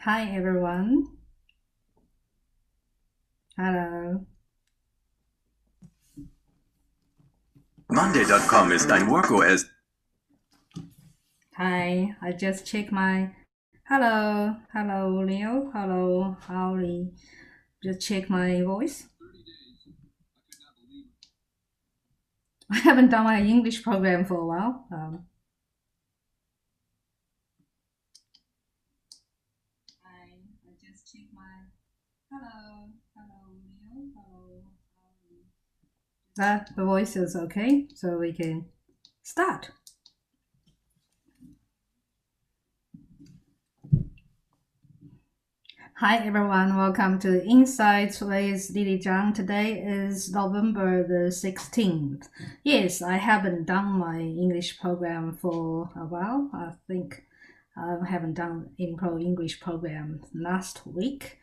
Hi everyone. Hello. Monday.com ist ein WorkOS. Hi. I just check my. Hello. Hello, Leo. Hello, Howley. Just check my voice. I haven't done my English program for a while. I just check my. Hello. Hello, Leo. Hello, Howley. That the voice is okay, so we can start. Hi everyone, welcome to Insights with Lily Zhang. Today is November the 16th. Yes, I haven't done my English program for a while. I think I haven't done any English program last week.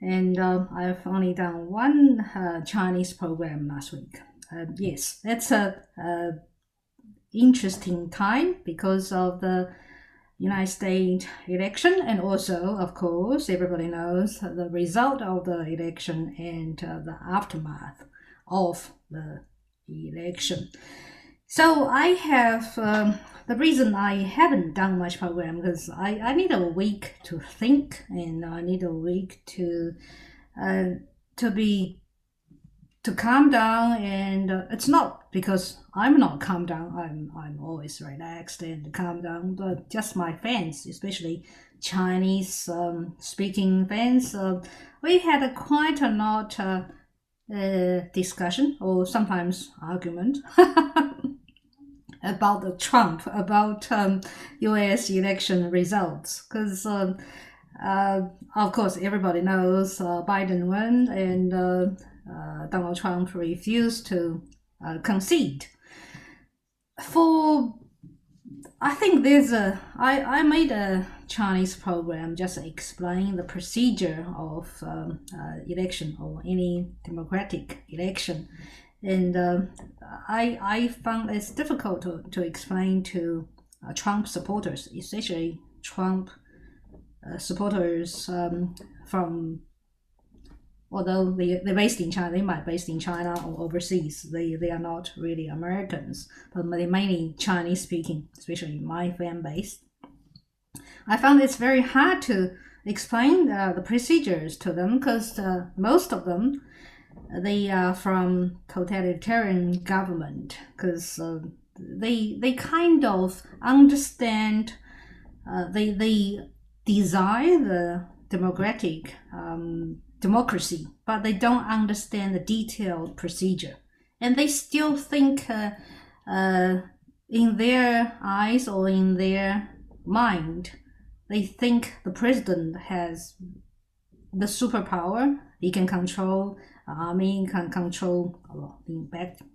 And I've only done one Chinese program last week. Yes, it's a interesting time because of the United States election, and also, of course, everybody knows the result of the election and the aftermath of the election. So I have the reason I haven't done much program because I need a week to think, and I need a week uh, to be to calm down. And it's not because I'm not calm down. I'm always relaxed and calm down, but just my fans, especially Chinese speaking fans, we had quite a lot discussion or sometimes argument about the Trump, about U.S. election results, because of course everybody knows Biden won, and Donald Trump refused to concede. For I think I made a Chinese program just explaining the procedure of election or any democratic election, and I found it's difficult to explain to Trump supporters, especially Trump supporters from, although they're based in China, they might be based in China or overseas. They are not really Americans, but they're mainly Chinese speaking, especially my fan base. I found it's very hard to explain the procedures to them because most of them they are from totalitarian government, because they kind of understand, they desire the democratic democracy, but they don't understand the detailed procedure, and they still think in their eyes or in their mind, they think the president has the superpower. He can control army, can control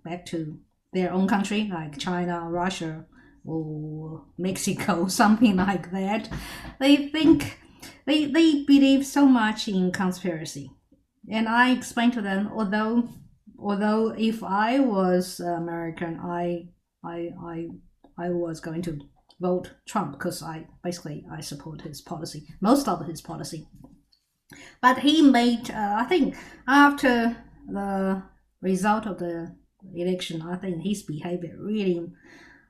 back to their own country like China, Russia, or Mexico, something like that. They think they believe so much in conspiracy, and I explained to them, although if I was American, I was going to vote Trump because I support his policy, most of his policy. But he made, I think, after the result of the election, I think his behavior really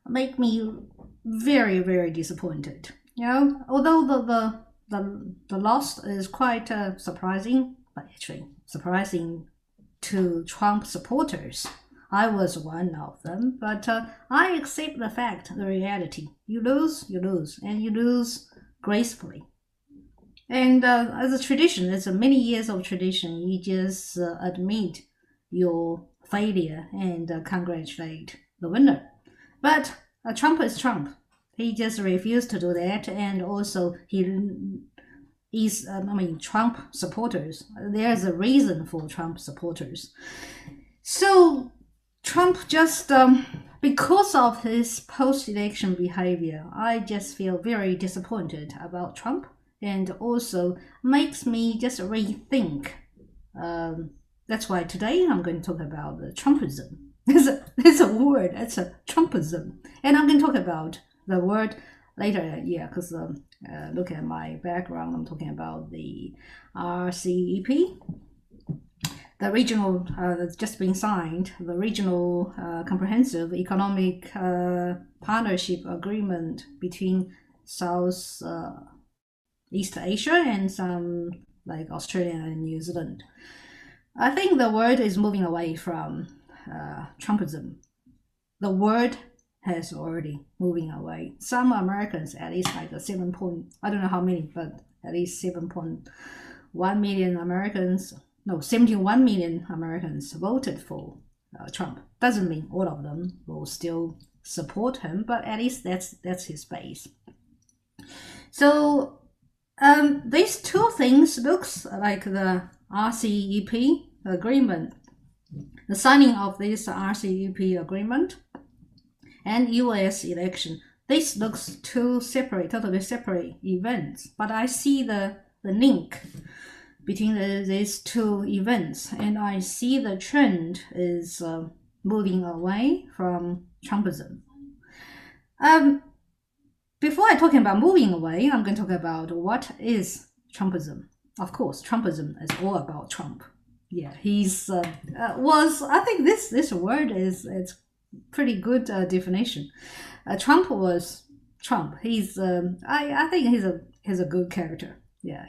made me very, very disappointed. Although the loss is quite surprising, but actually surprising to Trump supporters. I was one of them, but I accept the fact, the reality. You lose, and you lose gracefully. And as a tradition, it's a many years of tradition. You just admit your failure and congratulate the winner. But Trump is Trump. He just refused to do that, and also Trump supporters. There's a reason for Trump supporters. So Trump just because of his post-election behavior, I just feel very disappointed about Trump, and also makes me just rethink. That's why today I'm going to talk about the Trumpism. It's a word. It's a Trumpism, and I'm going to talk about the word later. Yeah, because look at my background, I'm talking about the RCEP, the regional that's just been signed, the regional comprehensive economic partnership agreement between South East Asia and some like Australia and New Zealand. I think the world is moving away from Trumpism. The world has already moving away. Some Americans, at least like I don't know how many, but at least 7.1 million Americans, no, 71 million Americans voted for Trump. Doesn't mean all of them will still support him, but at least that's his base. So these two things looks like the RCEP agreement, the signing of this RCEP agreement and US election. This looks totally separate events, but I see the link between these two events, and I see the trend is moving away from Trumpism. Before I talking about moving away, I'm going to talk about what is Trumpism. Of course, Trumpism is all about Trump. Yeah, he's I think this word it's pretty good definition. Trump was Trump. He's I think he's a good character. Yeah,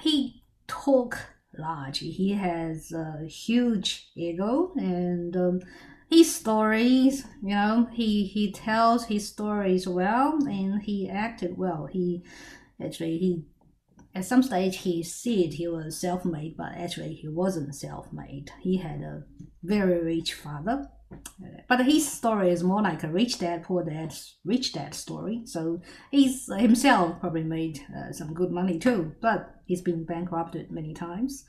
he talk large. He has a huge ego, and his stories, he tells his stories well, and he acted well. He at some stage he said he was self-made, but actually he wasn't self-made. He had a very rich father, but his story is more like a rich dad, poor dad, rich dad story. So he's himself probably made some good money too, but he's been bankrupted many times.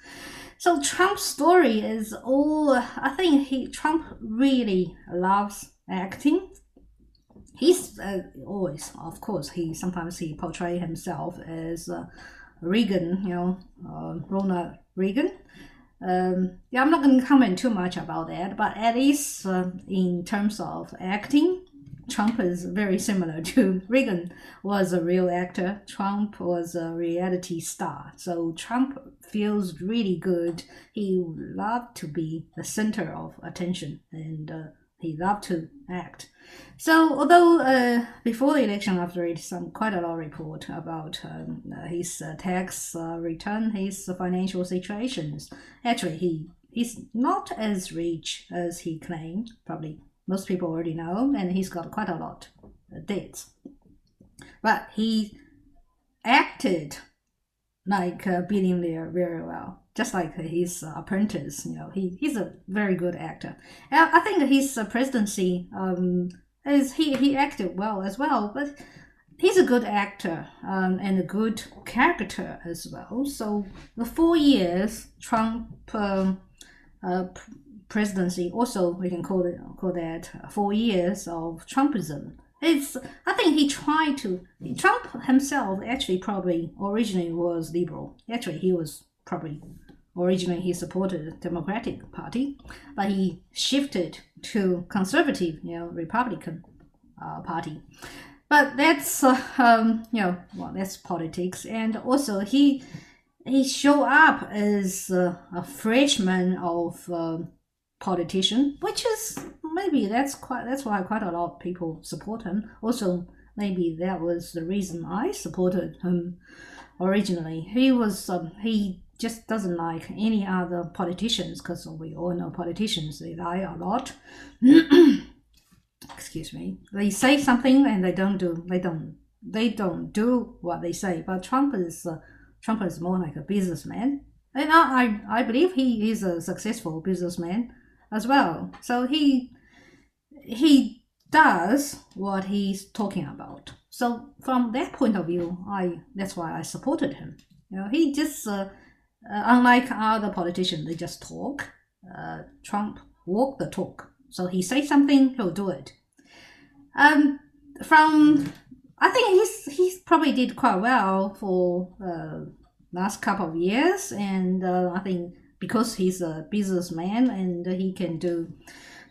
So Trump's story is all, I think Trump really loves acting. He's always, of course, sometimes he portrays himself as Reagan, Ronald Reagan. I'm not going to comment too much about that, but at least in terms of acting, Trump is very similar to Reagan. Was a real actor. Trump was a reality star. So Trump feels really good. He loved to be the center of attention, and he loved to act. So although before the election, I've read quite a lot of report about his tax return, his financial situations. Actually, he's not as rich as he claimed. Probably most people already know, and he's got quite a lot of debts. But he acted like a billionaire very well, just like his apprentice. He's a very good actor. And I think his presidency he acted well as well, but he's a good actor and a good character as well. So the 4 years Trump presidency, also we can call that 4 years of Trumpism. I think Trump himself actually probably originally was liberal. Actually, originally he supported the Democratic Party, but he shifted to conservative, Republican Party. But that's that's politics, and also he showed up as a freshman of politician, which is maybe that's why quite a lot of people support him. Also, maybe that was the reason I supported him originally. He just doesn't like any other politicians, because we all know politicians, they lie a lot. Excuse me. They say something and they don't do what they say. But Trump is more like a businessman, and I believe he is a successful businessman as well. So he does what he's talking about. So from that point of view, that's why I supported him. He just unlike other politicians, they just talk. Trump walk the talk. So he say something, he'll do it. I think he's probably did quite well for last couple of years, and I think because he's a businessman and he can do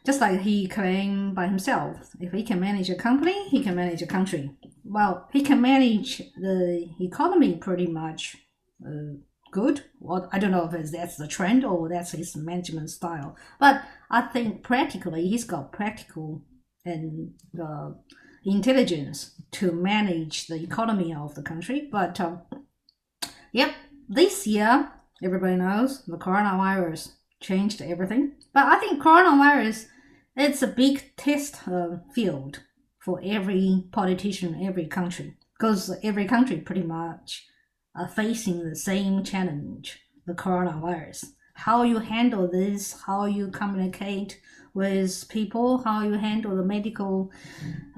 Just like he claimed by himself, if he can manage a company, he can manage a country. Well, he can manage the economy pretty much good. Well, I don't know if that's the trend or that's his management style. But I think practically he's got practical and intelligence to manage the economy of the country. But yep, this year, everybody knows the coronavirus changed everything. But I think coronavirus, it's a big test field for every politician, every country, because every country pretty much are facing the same challenge, the coronavirus. How you handle this, how you communicate with people, how you handle the medical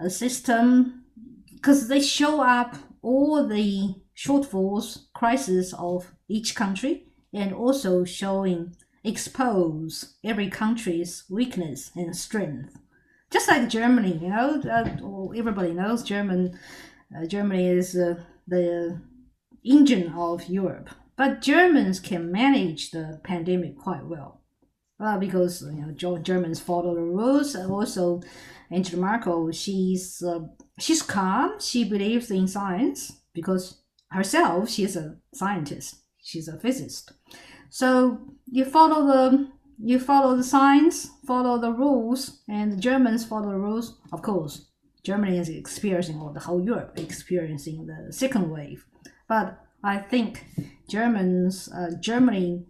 system, because they show up all the shortfalls, crises of each country, and also expose every country's weakness and strength. Just like Germany, everybody knows Germany is the engine of Europe. But Germans can manage the pandemic quite well. Because Germans follow the rules. And also, Angela Merkel, she's calm. She believes in science because herself she's a scientist. She's a physicist. So you follow the science, follow the rules, and the Germans follow the rules. Of course, Germany is experiencing, or the whole Europe experiencing the second wave. But I think Germany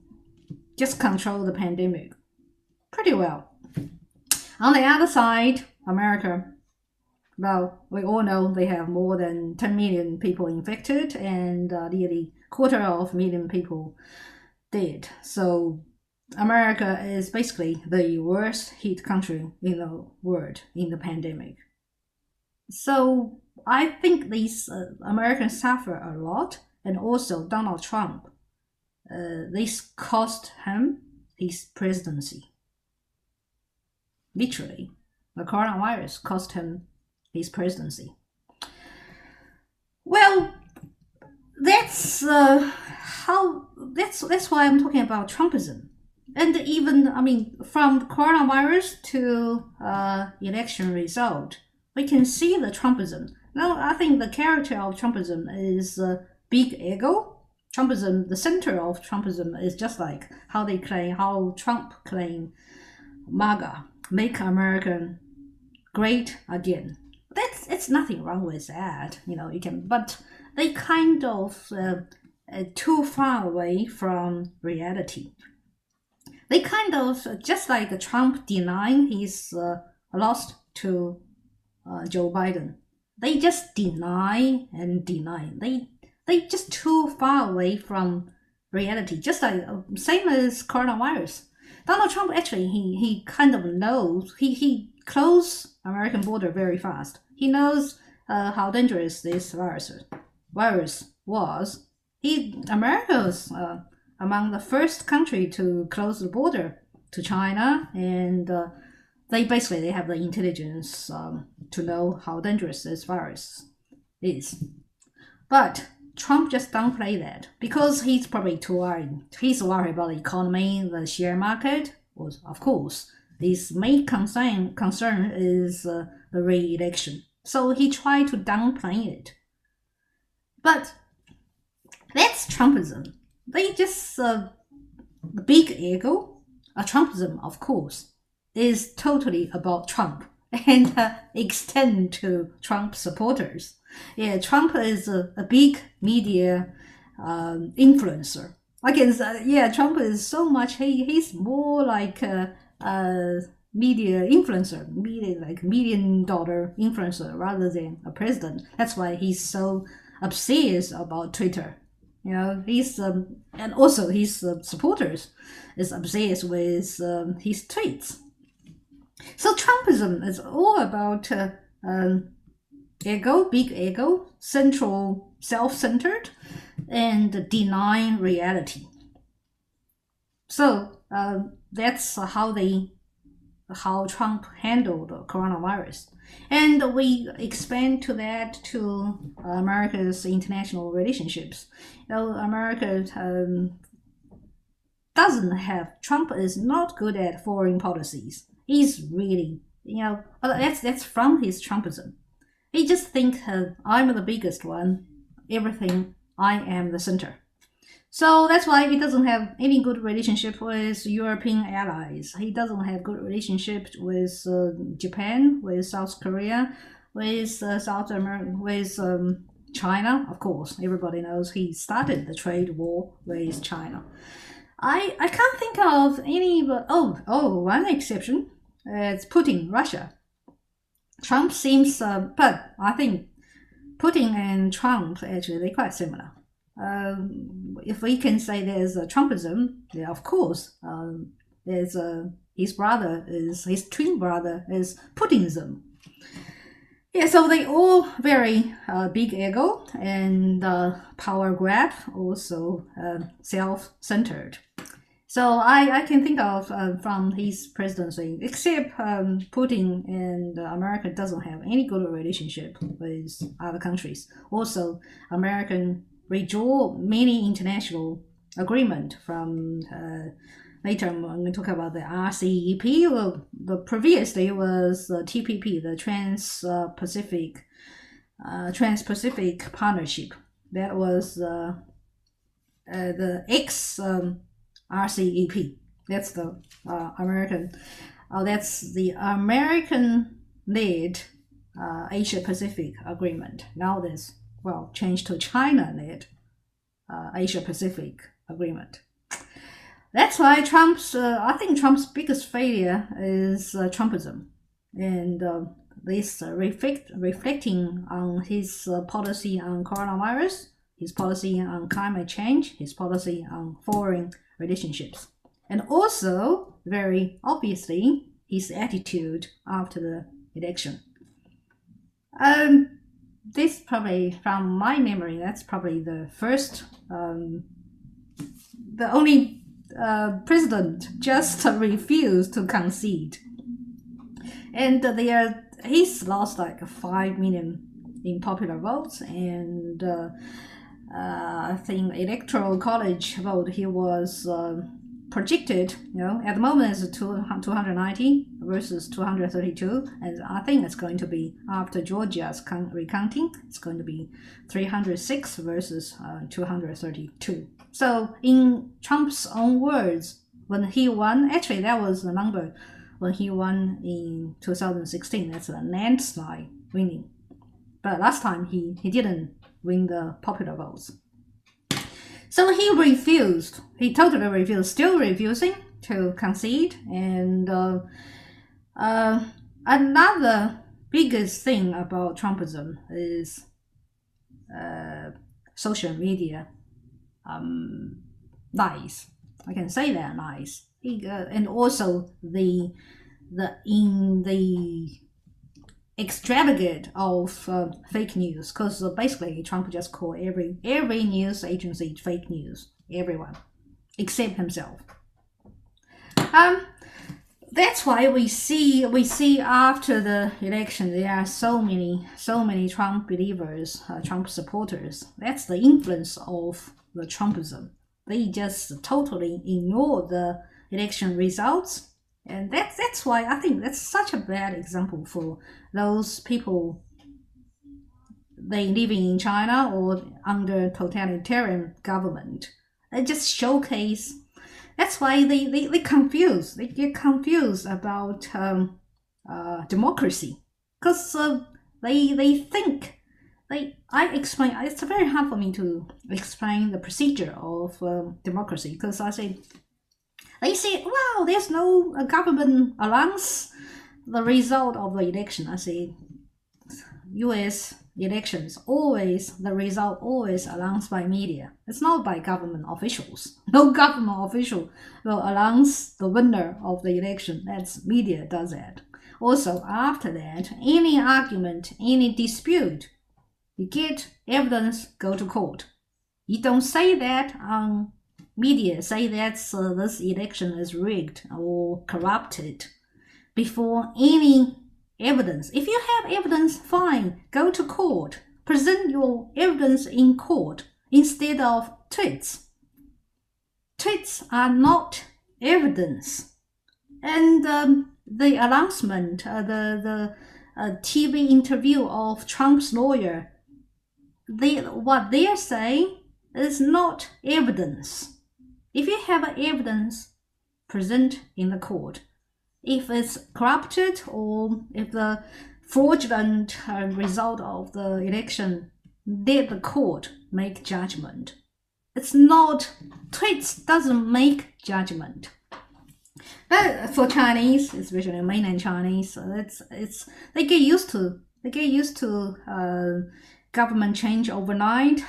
just control the pandemic pretty well. On the other side, America, well, we all know they have more than 10 million people infected and nearly 250,000 people dead. So America is basically the worst hit country in the world in the pandemic. So I think these Americans suffer a lot, and also Donald Trump. This cost him his presidency. Literally, the coronavirus cost him his presidency. Well, that's why I'm talking about Trumpism. And even, from coronavirus to election result, we can see the Trumpism. Now, I think the character of Trumpism is big ego. Trumpism, the center of Trumpism is just like how Trump claim MAGA, make America great again. It's nothing wrong with that, but they kind of too far away from reality. They kind of, just like Trump denying his loss to Joe Biden, they just deny and deny. They just too far away from reality, just like same as coronavirus. Donald Trump actually he kind of knows, he closed American border very fast. He knows how dangerous this virus was. America was among the first country to close the border to China, and they have the intelligence to know how dangerous this virus is. But Trump just downplayed that because he's probably too worried. He's worried about the economy, the share market. Of course, his main concern is the re-election. So he tried to downplay it. But that's Trumpism. They just the big ego. Trumpism, of course, is totally about Trump and extend to Trump supporters. Yeah, Trump is a big media influencer. Trump is so much. He's more like a media influencer, like $1 million influencer rather than a president. That's why he's so obsessed about Twitter. He's and also his supporters is obsessed with his tweets. So Trumpism is all about ego, big ego, central, self-centered, and denying reality. So that's how Trump handled the coronavirus. And we expand to that to America's international relationships. America Trump is not good at foreign policies. He's really, but that's from his Trumpism. He just think I'm the biggest one, everything, I am the center. So that's why he doesn't have any good relationship with European allies. He doesn't have good relationship with Japan, with South Korea, with South America, with China. Of course, everybody knows he started the trade war with China. I can't think of any, but one exception. It's Putin, Russia. Trump seems, but I think Putin and Trump actually they're quite similar. If we can say there's a Trumpism, yeah, of course, there's his twin brother is Putinism. Yeah, so they all very big ego and power grab, also self-centered. So I can think of from his presidency, except Putin and America doesn't have any good relationship with other countries. Also, American withdraw many international agreement from later I'm going to talk about the RCEP. Well, the previously was the TPP, the Trans-Pacific Partnership. That was the ex RCEP. That's the American. That's the American-led Asia Pacific Agreement. Now there's changed to China-led Asia Pacific Agreement. That's why I think Trump's biggest failure is Trumpism, and this reflecting on his policy on coronavirus, his policy on climate change, his policy on foreign relationships, and also very obviously his attitude after the election. This probably, from my memory, that's probably the first, the only president just refused to concede, and he's lost like 5 million in popular votes, and I think electoral college vote he was projected, at the moment it's 290 versus 232, and I think it's going to be after Georgia's recounting, it's going to be 306 versus 232. So in Trump's own words, when he won, actually that was the number when he won in 2016. That's a landslide winning. But last time he didn't win the popular votes. So he refused. He totally refused, still refusing to concede. And another biggest thing about Trumpism is social media lies. I can say that lies. And also the extravagant of fake news, because basically Trump just called every news agency fake news, everyone except himself. That's why we see after the election there are so many Trump believers, Trump supporters. That's the influence of the Trumpism. They just totally ignore the election results. And that's why I think that's such a bad example for those people they living in China or under totalitarian government. They just showcase. That's why they get confused about democracy, because they think I explain. It's very hard for me to explain the procedure of democracy, because I say. They say, wow, there's no government announce the result of the election. I say, U.S. elections, the result always announced by media. It's not by government officials. No government official will announce the winner of the election. That's media does that. Also, after that, any argument, any dispute, you get evidence, go to court. You don't say that on media, say that this election is rigged or corrupted before any evidence. If you have evidence, fine, go to court. Present your evidence in court instead of tweets. Tweets are not evidence. And the announcement, the TV interview of Trump's lawyer, what they are saying is not evidence. If you have evidence, present in the court. If it's corrupted or if the fraudulent result of the election, did the court make judgment? It's not, tweets doesn't make judgment. But for Chinese, especially mainland Chinese, they get used to government change overnight,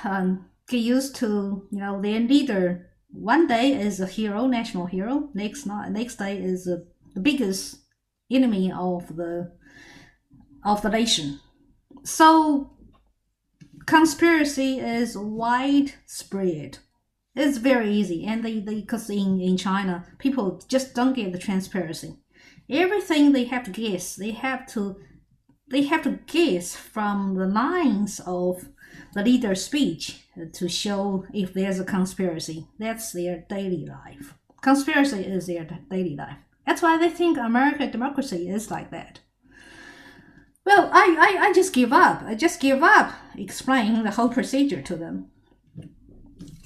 get used to their leader. One day is a hero, national hero. Next day is the biggest enemy of the nation. So conspiracy is widespread. It's very easy, and because in China people just don't get the transparency. Everything they have to guess. They have to guess from the lines of the leader's speech to show if there's a conspiracy. That's their daily life. Conspiracy is their daily life. That's why they think American democracy is like that. Well, I just give up. I just give up explaining the whole procedure to them.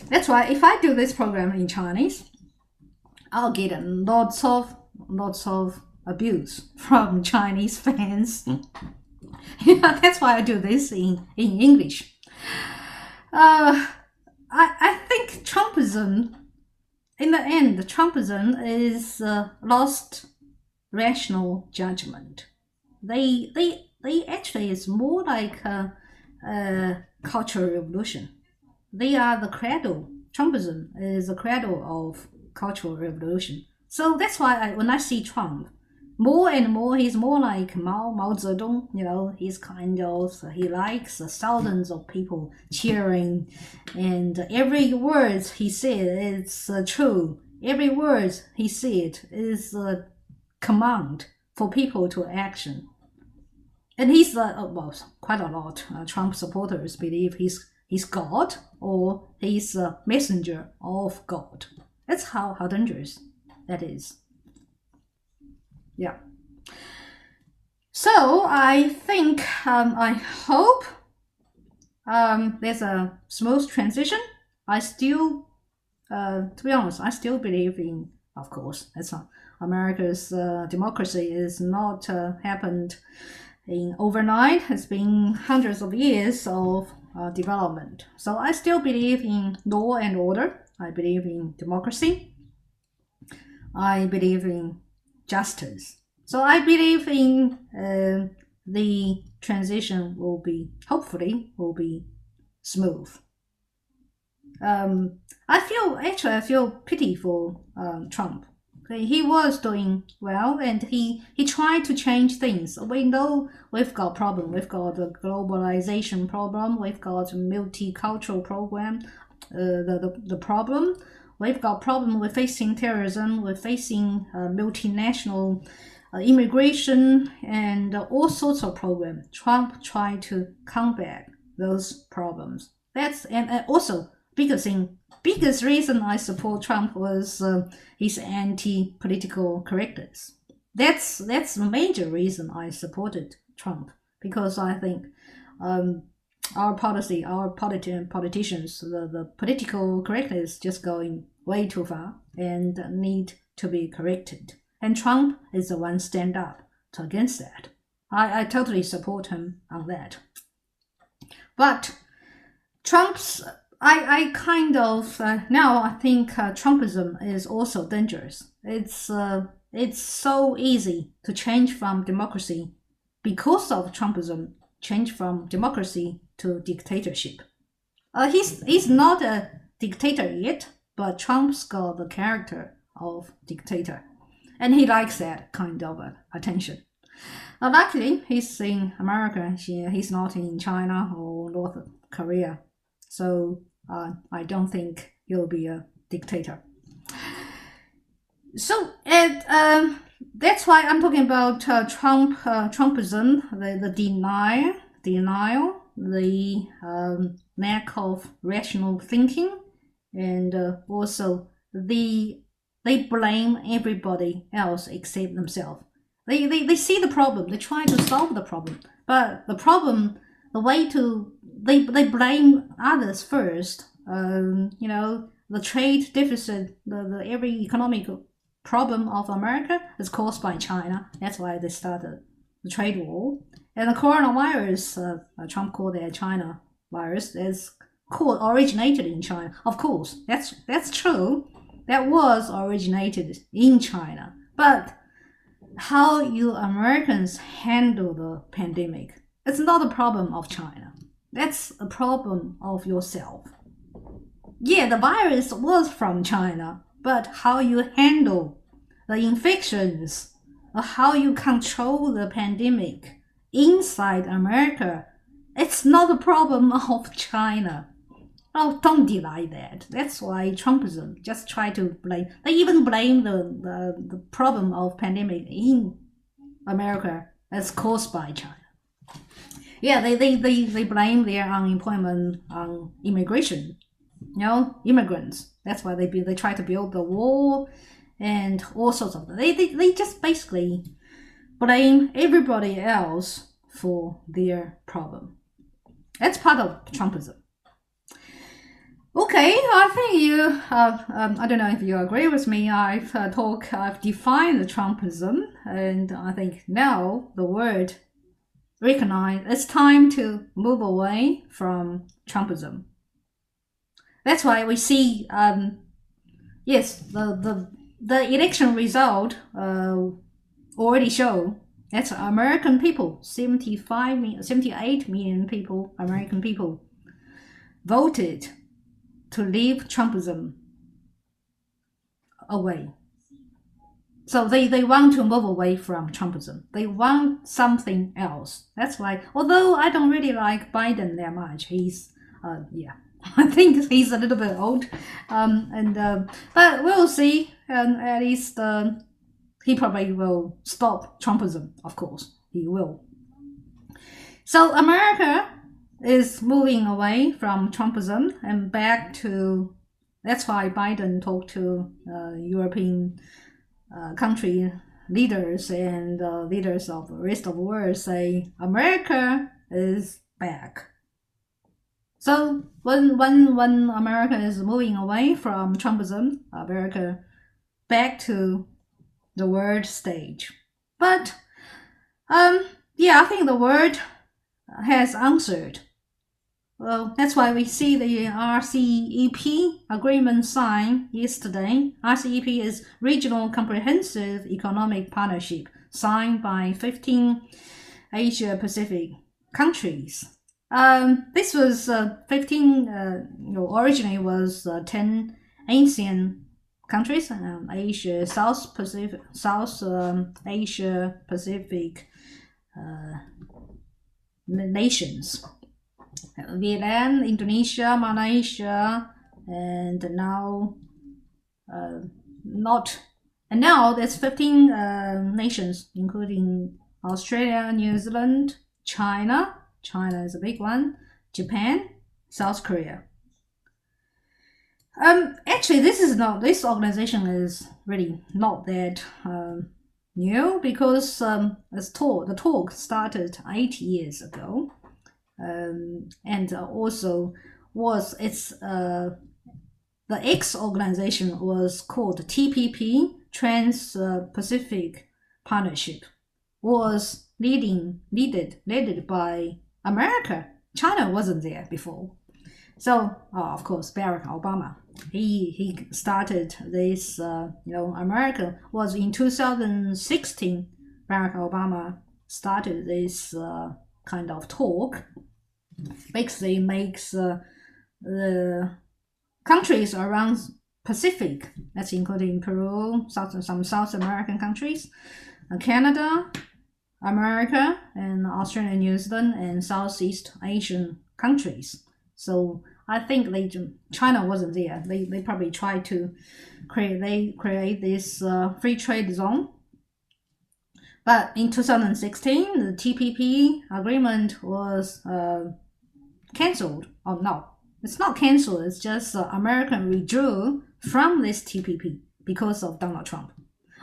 That's why if I do this program in Chinese, I'll get lots of abuse from Chinese fans. That's why I do this in English. I think Trumpism, in the end, Trumpism is lost rational judgment. They actually is more like a cultural revolution. They are the cradle. Trumpism is the cradle of cultural revolution. So that's why when I see Trump, more and more, he's more like Mao Zedong. He's he likes thousands of people cheering, and every word he said is true. Every word he said is a command for people to action. And he's quite a lot. Trump supporters believe he's God, or he's a messenger of God. That's how dangerous that is. Yeah. So I think, I hope there's a smooth transition. I still, to be honest, I still believe in, of course, that's not America's democracy is not happened in overnight. It's been hundreds of years of development. So I still believe in law and order. I believe in democracy. I believe in justice. So I believe in the transition hopefully will be smooth. I feel pity for Trump. He was doing well, and he tried to change things. We know we've got problem. We've got the globalization problem. We've got multicultural program. The problem. We've got problem. We're facing terrorism. We're facing multinational immigration and all sorts of programs. Trump tried to combat those problems. And also biggest reason I support Trump was his anti-political correctness. That's the major reason I supported Trump, because I think our politicians, the political correctness just going way too far and need to be corrected. And Trump is the one stand up against that. I totally support him on that. But Trump's I kind of now I think Trumpism is also dangerous. It's so easy to change from democracy because of Trumpism. Change from democracy to dictatorship. He's not a dictator yet, but Trump's got the character of dictator, and he likes that kind of attention. Luckily, he's in America. He's not in China or North Korea, so I don't think he'll be a dictator. So that's why I'm talking about Trumpism, the denial, the lack of rational thinking, and also they blame everybody else except themselves. They see the problem. They try to solve the problem. But the problem, the way to they blame others first. The trade deficit, the every economic problem of America is caused by China. That's why they started the trade war. And the coronavirus, Trump called it China virus, is originated in China. Of course, that's true. That was originated in China. But how you Americans handle the pandemic, it's not a problem of China. That's a problem of yourself. Yeah, the virus was from China, but how you handle the infections, or how you control the pandemic inside America, it's not a problem of China. Oh, don't deny that. That's why Trumpism just try to blame. They even blame the problem of pandemic in America as caused by China. Yeah, they blame their unemployment on immigration. Immigrants. That's why they try to build the wall and all sorts of things. They just basically blame everybody else for their problem. That's part of Trumpism. Okay, I think you. I don't know if you agree with me. I've defined the Trumpism, and I think now the word recognize. It's time to move away from Trumpism. That's why we see. Yes, the election result already show that's American people. 78 million people, American people, voted to leave Trumpism away. So they want to move away from Trumpism. They want something else. That's why, although I don't really like Biden that much, he's, I think he's a little bit old. But we'll see. At least he probably will stop Trumpism, of course. He will. So America is moving away from Trumpism and back to. That's why Biden talked to European country leaders and leaders of the rest of the world, say America is back. So when America is moving away from Trumpism, America back to the world stage. But I think the world has answered. Well, that's why we see the RCEP agreement signed yesterday. RCEP is Regional Comprehensive Economic Partnership, signed by 15 Asia-Pacific countries. This was 15, originally was 10 Asian countries, Asia, South Asia Pacific nations. Vietnam, Indonesia, Malaysia, and now there's 15 nations, including Australia, New Zealand, China. China is a big one. Japan, South Korea. Actually, this organization is really not that new, because the talk started 8 years ago. And also the X organization was called TPP, Trans-Pacific Partnership, was led by America. China wasn't there before. So, of course, Barack Obama, he started this, America was in 2016, Barack Obama started this kind of talk. Basically makes the countries around Pacific, that's including Peru, some South American countries, Canada, America, and Australia, New Zealand, and Southeast Asian countries. So I think China wasn't there. They probably tried to create this free trade zone. But in 2016, the TPP agreement was cancelled. Oh no, it's not cancelled. It's just America withdrew from this TPP because of Donald Trump.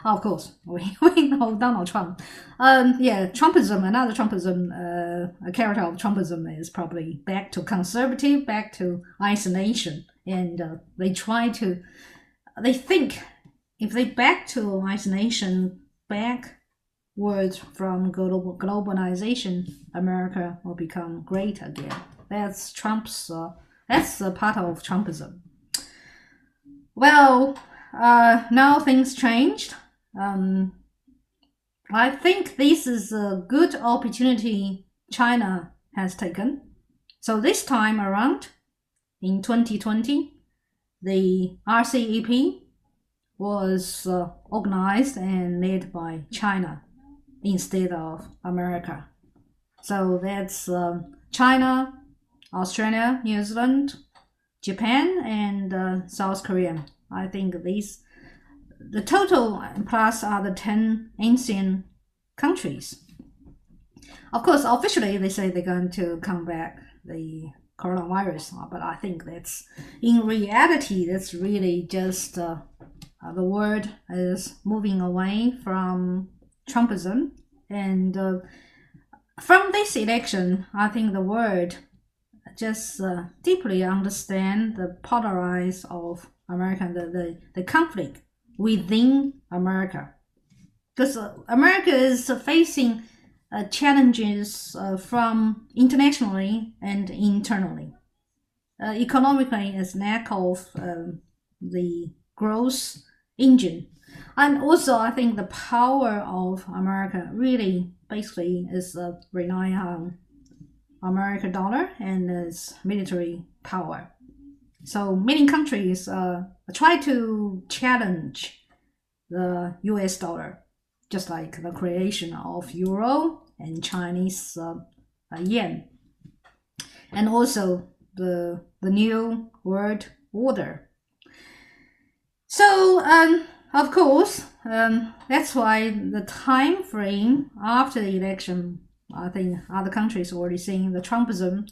of course, we know Donald Trump. Yeah, Trumpism, another Trumpism, a character of Trumpism is probably back to conservative, back to isolation. And they think if they back to isolation, backwards from globalization, America will become great again. That's that's a part of Trumpism. Well, now things changed. I think this is a good opportunity China has taken. So this time around, in 2020, the RCEP was organized and led by China instead of America. So that's China, Australia, New Zealand, Japan, and South Korea. I think the total plus are the 10 ASEAN countries. Of course, officially they say they're going to combat the coronavirus, but I think in reality, that's really just the world is moving away from Trumpism. And from this election, I think the world just deeply understand the polarize of America, the conflict within America. Because America is facing challenges from internationally and internally. Economically, is lack of the growth engine. And also, I think the power of America really basically is relying on American dollar and its military power. So many countries try to challenge the US dollar, just like the creation of euro and Chinese yen, and also the new world order. So of course, that's why the time frame after the election, I think other countries already seeing the Trumpism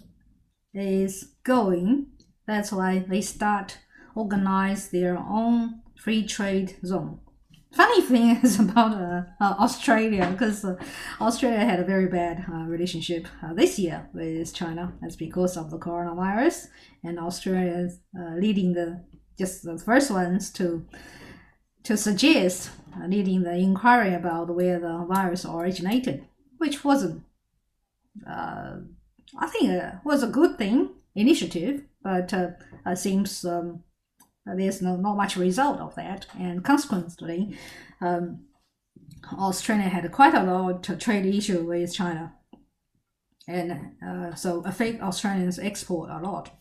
is going. That's why they start organize their own free trade zone. Funny thing is about Australia, because Australia had a very bad relationship this year with China. That's because of the coronavirus, and Australia is leading the first ones to suggest leading the inquiry about where the virus originated, which wasn't. I think it was a good initiative, but it seems there's not much result of that, and consequently, Australia had quite a lot of trade issue with China, and so affect Australians export a lot.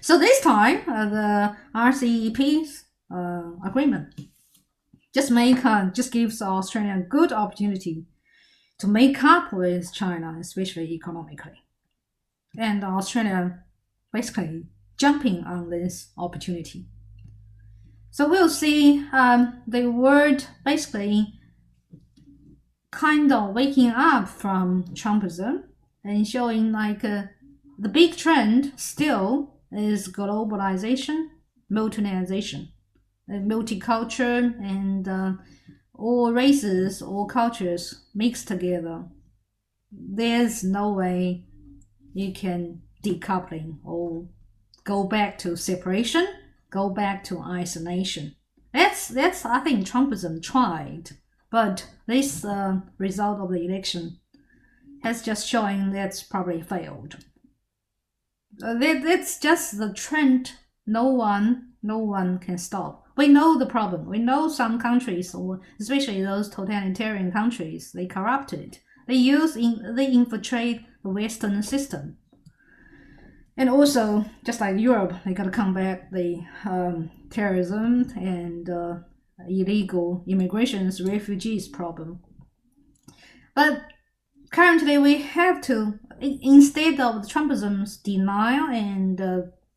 So this time, the RCEP agreement just gives Australia a good opportunity to make up with China, especially economically, and Australia basically jumping on this opportunity. So we'll see the world basically kind of waking up from Trumpism and showing like the big trend still is globalization, multinationalization, multicultural, and all races, all cultures mixed together. There's no way you can decoupling or go back to separation, go back to isolation. That's I think Trumpism tried, but this result of the election has just showing that's probably failed. That's just the trend. No one can stop. We know the problem. We know some countries, or especially those totalitarian countries, they corrupted. They infiltrate the Western system. And also, just like Europe, they got to combat the terrorism and illegal immigrations, refugees problem. But currently, we have to, instead of Trumpism's denial and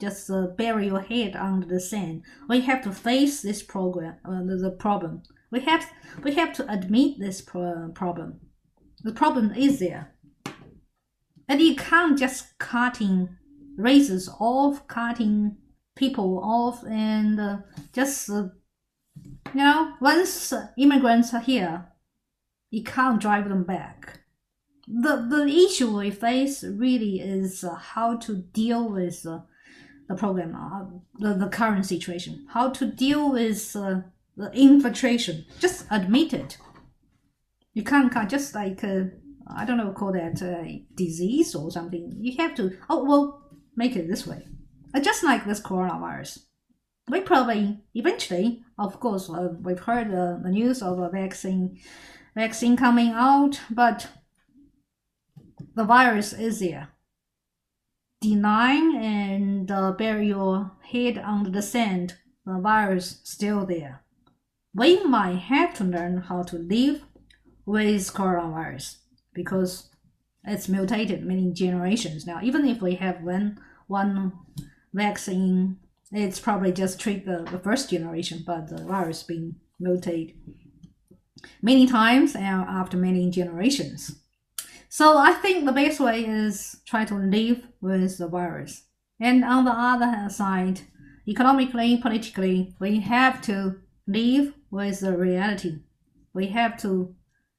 just bury your head under the sand, we have to face this the problem. We have to admit this problem. The problem is there, and you can't just cutting races off, cutting people off, and just Once immigrants are here, you can't drive them back. The issue we face really is how to deal with the problem, the current situation, how to deal with the infiltration. Just admit it. You can't just like, I don't know, call that disease or something. You have to, make it this way. Just like this coronavirus. We probably, eventually, of course, we've heard the news of a vaccine coming out, but the virus is there. Deny and bury your head under the sand, the virus still there. We might have to learn how to live with coronavirus because it's mutated many generations now. Even if we have one vaccine, it's probably just treat the first generation, but the virus being mutated many times and after many generations. So I think the best way is try to live with the virus. And on the other side, economically, politically, we have to live with the reality. We have to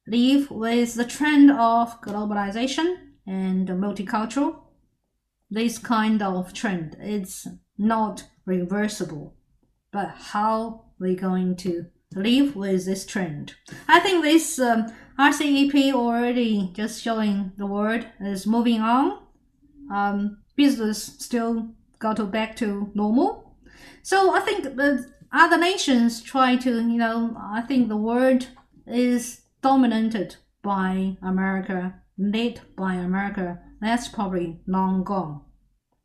live with the trend of globalization and multicultural. This kind of trend, it's not reversible. But how we going to live with this trend? I think this RCEP already just showing the world is moving on. Business still got back to normal. So I think the other nations try to, I think the world is dominated by America, led by America. That's probably long gone.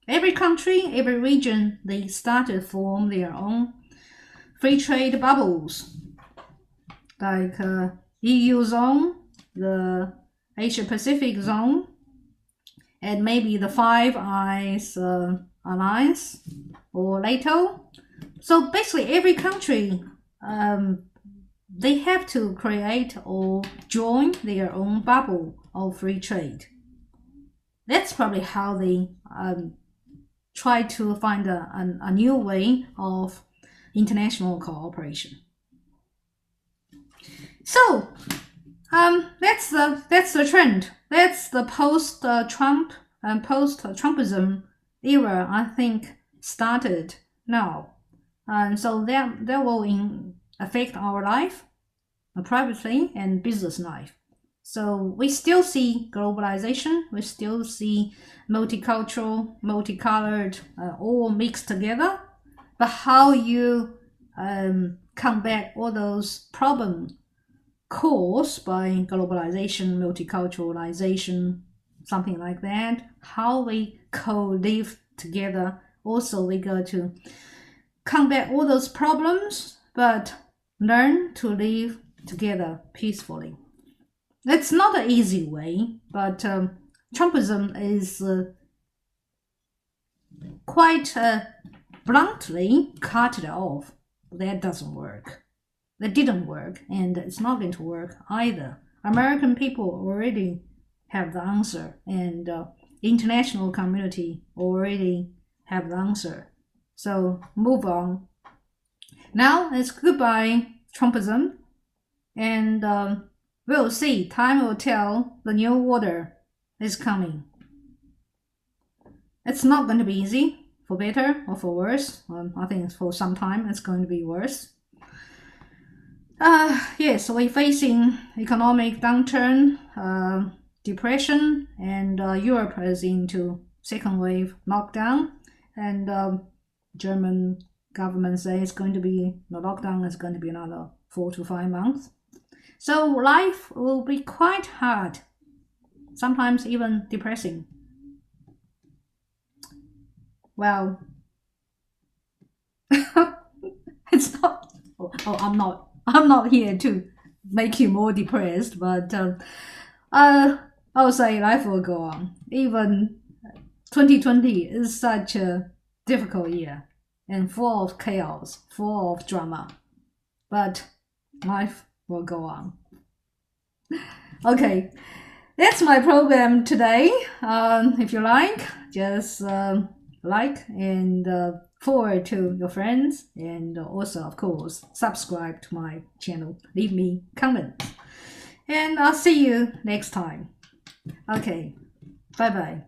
Every country, every region, they started to form their own free trade bubbles. Like EU zone, the Asia Pacific zone, and maybe the Five Eyes Alliance or NATO. So basically every country, they have to create or join their own bubble of free trade. That's probably how they try to find a new way of international cooperation. So that's the trend. That's the post-Trump and post-Trumpism era. I think started now, and so that will affect our life, privately and business life. So we still see globalization. We still see multicultural, multicolored, all mixed together. But how you combat all those problems caused by globalization, multiculturalization, something like that, how we co-live together. Also, we got to combat all those problems, but learn to live together peacefully. It's not an easy way, but Trumpism is quite bluntly cut it off. That doesn't work. That didn't work, and it's not going to work either. American people already have the answer, and international community already have the answer. So move on. Now it's goodbye Trumpism, and we'll see. Time will tell. The new order is coming. It's not going to be easy, for better or for worse. I think for some time it's going to be worse. Yes, we're facing economic downturn, depression, and Europe is into second wave lockdown, and German government says it's going to be, the lockdown is going to be another 4 to 5 months. So life will be quite hard, sometimes even depressing. Well, it's not. I'm not here to make you more depressed, but I'll say life will go on. Even 2020 is such a difficult year and full of chaos, full of drama, but life will go on. Okay, that's my program today. If you like, just like and forward to your friends, and also, of course, subscribe to my channel. Leave me comments. And I'll see you next time. Okay, bye-bye.